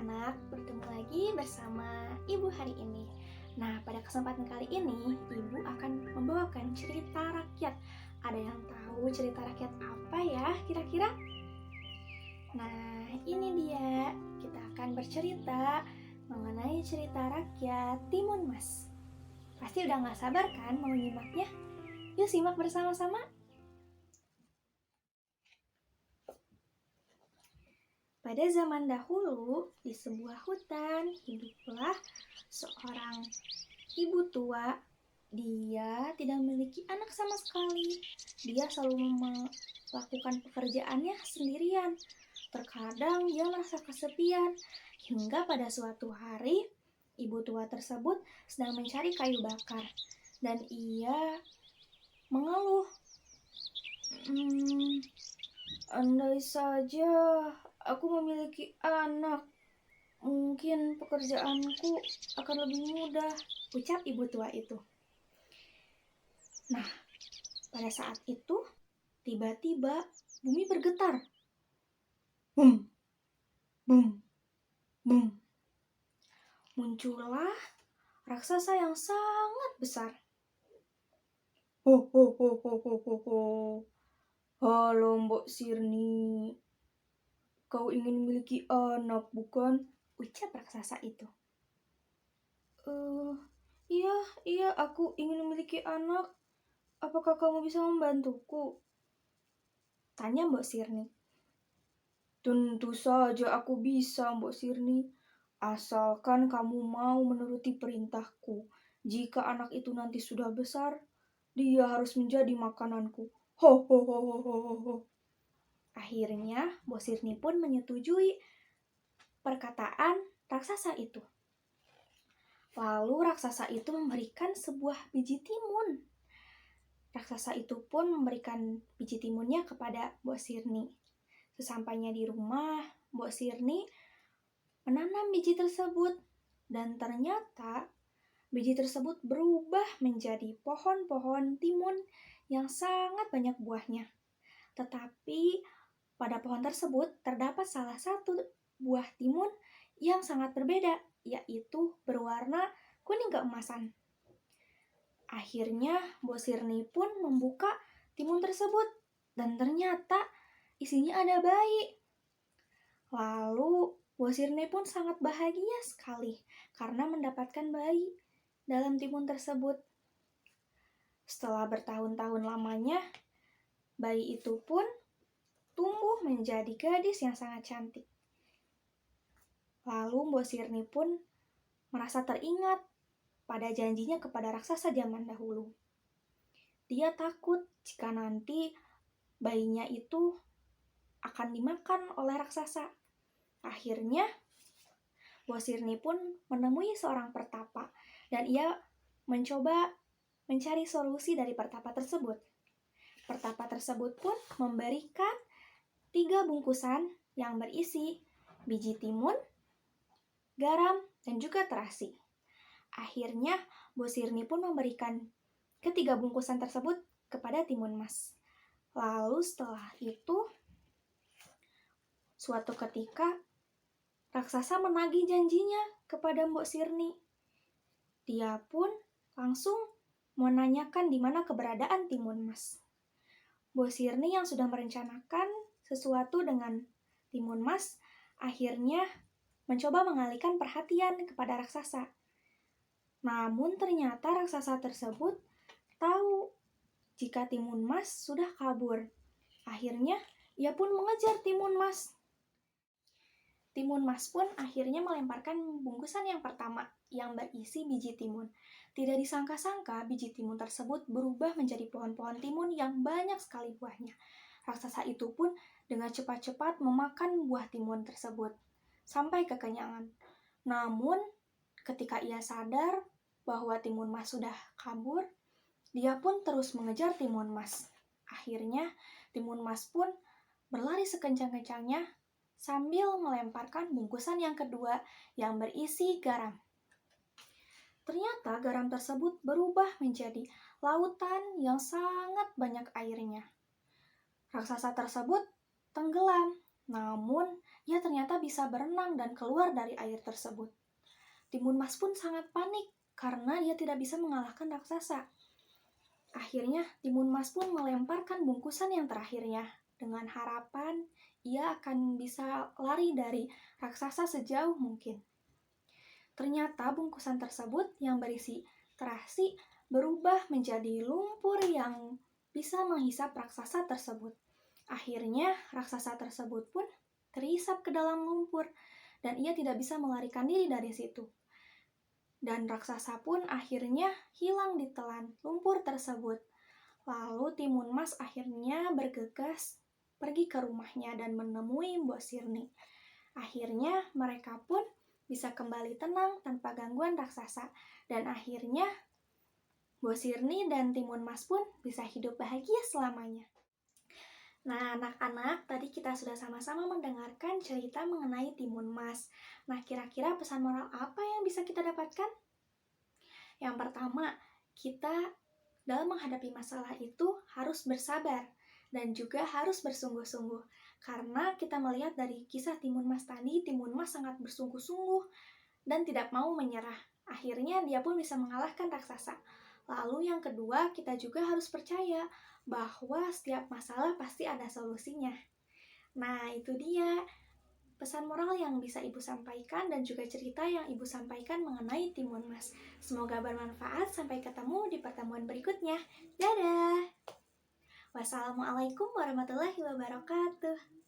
anak-anak, bertemu lagi bersama Ibu hari ini. Nah, pada kesempatan kali ini, Ibu akan membawakan cerita rakyat. Ada yang tahu cerita rakyat apa ya kira-kira? Nah, ini dia. Kita akan bercerita mengenai cerita rakyat Timun Mas. Pasti udah gak sabar kan mau nyimaknya? Yuk simak bersama-sama. Pada zaman dahulu, di sebuah hutan, hiduplah seorang ibu tua. Dia tidak memiliki anak sama sekali. Dia selalu melakukan pekerjaannya sendirian. Terkadang dia merasa kesepian, hingga pada suatu hari, ibu tua tersebut sedang mencari kayu bakar. Dan ia mengeluh, andai saja aku memiliki anak, mungkin pekerjaanku akan lebih mudah, ucap ibu tua itu. Nah, pada saat itu, tiba-tiba bumi bergetar. Bum, bum, bum. Muncullah raksasa yang sangat besar. Ho, ho, ho, ho, ho, ho, ho. Halo Mbok Sirni, kau ingin memiliki anak, bukan? Ucap raksasa itu. Iya, aku ingin memiliki anak. Apakah kamu bisa membantuku? Tanya Mbok Sirni. Tentu saja aku bisa, Mbok Sirni. Asalkan kamu mau menuruti perintahku. Jika anak itu nanti sudah besar, dia harus menjadi makananku. Ho, ho, ho, ho, ho, ho. Akhirnya, Mbok Sirni pun menyetujui perkataan raksasa itu. Lalu raksasa itu memberikan sebuah biji timun. Raksasa itu pun memberikan biji timunnya kepada Mbok Sirni. Sesampainya di rumah, Mbok Sirni menanam biji tersebut. Dan ternyata biji tersebut berubah menjadi pohon-pohon timun yang sangat banyak buahnya. Tetapi pada pohon tersebut terdapat salah satu buah timun yang sangat berbeda, yaitu berwarna kuning keemasan. Akhirnya Mbok Sirni pun membuka timun tersebut dan ternyata isinya ada bayi. Lalu Mbok Sirni pun sangat bahagia sekali karena mendapatkan bayi dalam timun tersebut. Setelah bertahun-tahun lamanya, bayi itu pun tumbuh menjadi gadis yang sangat cantik. Lalu Mbok Sirni pun merasa teringat pada janjinya kepada raksasa zaman dahulu. Dia takut jika nanti bayinya itu akan dimakan oleh raksasa. Akhirnya, Mbok Sirni pun menemui seorang pertapa dan ia mencoba mencari solusi dari pertapa tersebut. Pertapa tersebut pun memberikan 3 bungkusan yang berisi biji timun, garam, dan juga terasi. Akhirnya, Mbok Sirni pun memberikan ketiga bungkusan tersebut kepada Timun Mas. Lalu setelah itu, suatu ketika, raksasa menagih janjinya kepada Mbok Sirni. Dia pun langsung menanyakan di mana keberadaan Timun Mas. Mbok Sirni yang sudah merencanakan sesuatu dengan Timun Mas, akhirnya mencoba mengalihkan perhatian kepada raksasa. Namun ternyata raksasa tersebut tahu jika Timun Mas sudah kabur. Akhirnya ia pun mengejar Timun Mas. Timun Mas pun akhirnya melemparkan bungkusan yang pertama yang berisi biji timun. Tidak disangka-sangka biji timun tersebut berubah menjadi pohon-pohon timun yang banyak sekali buahnya. Raksasa itu pun dengan cepat-cepat memakan buah timun tersebut sampai kekenyangan. Namun ketika ia sadar bahwa Timun Mas sudah kabur, dia pun terus mengejar Timun Mas. Akhirnya Timun Mas pun berlari sekencang-kencangnya sambil melemparkan bungkusan yang kedua yang berisi garam. Ternyata garam tersebut berubah menjadi lautan yang sangat banyak airnya. Raksasa tersebut tenggelam Namun, ia ternyata bisa berenang dan keluar dari air tersebut. Timun Mas pun sangat panik karena ia tidak bisa mengalahkan raksasa. Akhirnya, Timun Mas pun melemparkan bungkusan yang terakhirnya dengan harapan ia akan bisa lari dari raksasa sejauh mungkin. Ternyata bungkusan tersebut yang berisi terasi berubah menjadi lumpur yang bisa menghisap raksasa tersebut. Akhirnya, raksasa tersebut pun terhisap ke dalam lumpur dan ia tidak bisa melarikan diri dari situ. Dan raksasa pun akhirnya hilang ditelan lumpur tersebut. Lalu Timun Mas akhirnya bergegas pergi ke rumahnya dan menemui Mbok Sirni. Akhirnya mereka pun bisa kembali tenang tanpa gangguan raksasa. Dan akhirnya Mbok Sirni dan Timun Mas pun bisa hidup bahagia selamanya. Nah, anak-anak, tadi kita sudah sama-sama mendengarkan cerita mengenai Timun Mas. Nah, kira-kira pesan moral apa yang bisa kita dapatkan? Yang pertama, kita dalam menghadapi masalah itu harus bersabar dan juga harus bersungguh-sungguh. Karena kita melihat dari kisah Timun Mas tadi, Timun Mas sangat bersungguh-sungguh dan tidak mau menyerah. Akhirnya dia pun bisa mengalahkan raksasa. Lalu yang kedua, kita juga harus percaya bahwa setiap masalah pasti ada solusinya. Nah, itu dia pesan moral yang bisa Ibu sampaikan dan juga cerita yang Ibu sampaikan mengenai Timun Mas. Semoga bermanfaat. Sampai ketemu di pertemuan berikutnya. Dadah! Wassalamualaikum warahmatullahi wabarakatuh.